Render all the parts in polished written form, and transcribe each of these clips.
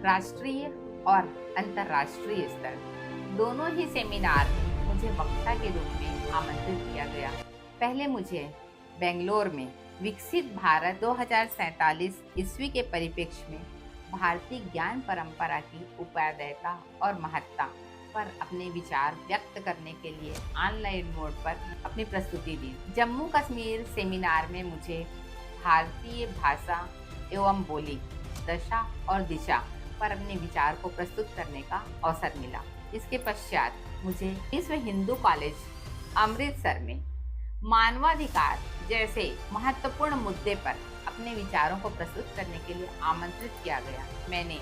राष्ट्रीय और अंतर्राष्ट्रीय स्तर दोनों ही सेमिनार में मुझे वक्ता के रूप में आमंत्रित किया गया। पहले मुझे बेंगलोर में विकसित भारत 2047 ईस्वी के परिप्रेक्ष्य में भारतीय ज्ञान परंपरा की उपादेयता और महत्ता पर अपने विचार व्यक्त करने के लिए ऑनलाइन मोड पर अपनी प्रस्तुति दी। जम्मू कश्मीर सेमिनार में मुझे भारतीय भाषा एवं बोली, दशा और दिशा पर अपने विचार को प्रस्तुत करने का अवसर मिला। इसके पश्चात मुझे विश्व हिंदू कॉलेज अमृतसर में मानवाधिकार जैसे महत्वपूर्ण मुद्दे पर अपने विचारों को प्रस्तुत करने के लिए आमंत्रित किया गया। मैंने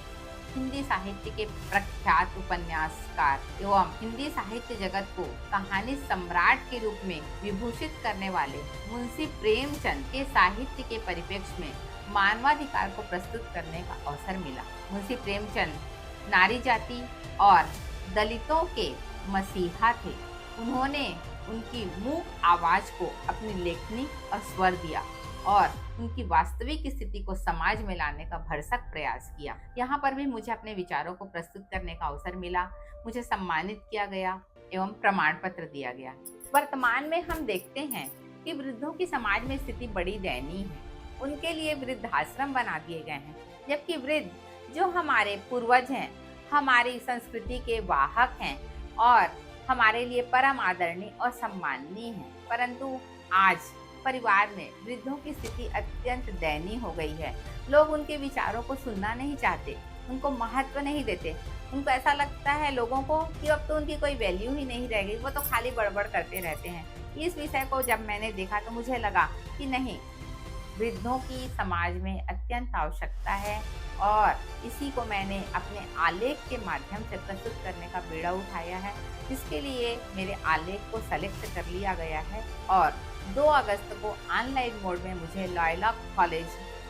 हिंदी साहित्य के प्रख्यात उपन्यासकार एवं हिंदी साहित्य जगत को कहानी सम्राट के रूप में विभूषित करने वाले मुंशी प्रेमचंद के साहित्य के परिप्रेक्ष्य में मानवाधिकार को प्रस्तुत करने का अवसर मिला। मुंशी प्रेमचंद नारी जाति और दलितों के मसीहा थे। उन्होंने उनकी मूक आवाज को अपनी लेखनी और स्वर दिया और उनकी वास्तविक स्थिति को समाज में लाने का भरसक प्रयास किया। यहाँ पर भी मुझे अपने विचारों को प्रस्तुत करने का अवसर मिला। मुझे सम्मानित किया गया एवं प्रमाण पत्र दिया गया। वर्तमान में हम देखते हैं कि वृद्धों की समाज में स्थिति बड़ी दयनीय है। उनके लिए वृद्धाश्रम बना दिए गए हैं, जबकि वृद्ध जो हमारे पूर्वज हैं, हमारी संस्कृति के वाहक हैं और हमारे लिए परम आदरणीय और सम्माननीय हैं, परंतु आज परिवार में वृद्धों की स्थिति अत्यंत दयनीय हो गई है। लोग उनके विचारों को सुनना नहीं चाहते, उनको महत्व नहीं देते। उनको ऐसा लगता है लोगों को कि अब तो उनकी कोई वैल्यू ही नहीं रह गई, वो तो खाली बड़बड़ करते रहते हैं। इस विषय को जब मैंने देखा तो मुझे लगा कि नहीं, वृद्धों की समाज में अत्यंत आवश्यकता है और इसी को मैंने अपने आलेख के माध्यम से प्रस्तुत करने का बीड़ा उठाया है। इसके लिए मेरे आलेख को सेलेक्ट कर लिया गया है और 2 अगस्त को ऑनलाइन मोड में मुझे लॉयला कॉलेज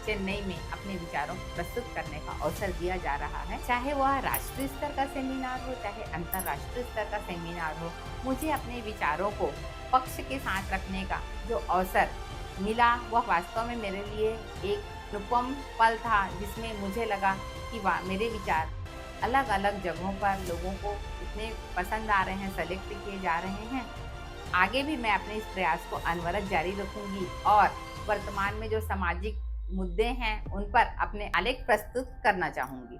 चेन्नई में अपने विचारों को प्रस्तुत करने का अवसर दिया जा रहा है। चाहे वह राष्ट्रीय स्तर का सेमिनार हो, चाहे अंतर्राष्ट्रीय स्तर का सेमिनार हो, मुझे अपने विचारों को पक्ष के साथ रखने का जो अवसर मिला वह वास्तव में मेरे लिए एक अनुपम पल था, जिसमें मुझे लगा कि वाह, मेरे विचार अलग अलग जगहों पर लोगों को इतने पसंद आ रहे हैं, सेलेक्ट किए जा रहे हैं। आगे भी मैं अपने इस प्रयास को अनवरत जारी रखूंगी और वर्तमान में जो सामाजिक मुद्दे हैं उन पर अपने आलेख प्रस्तुत करना चाहूँगी।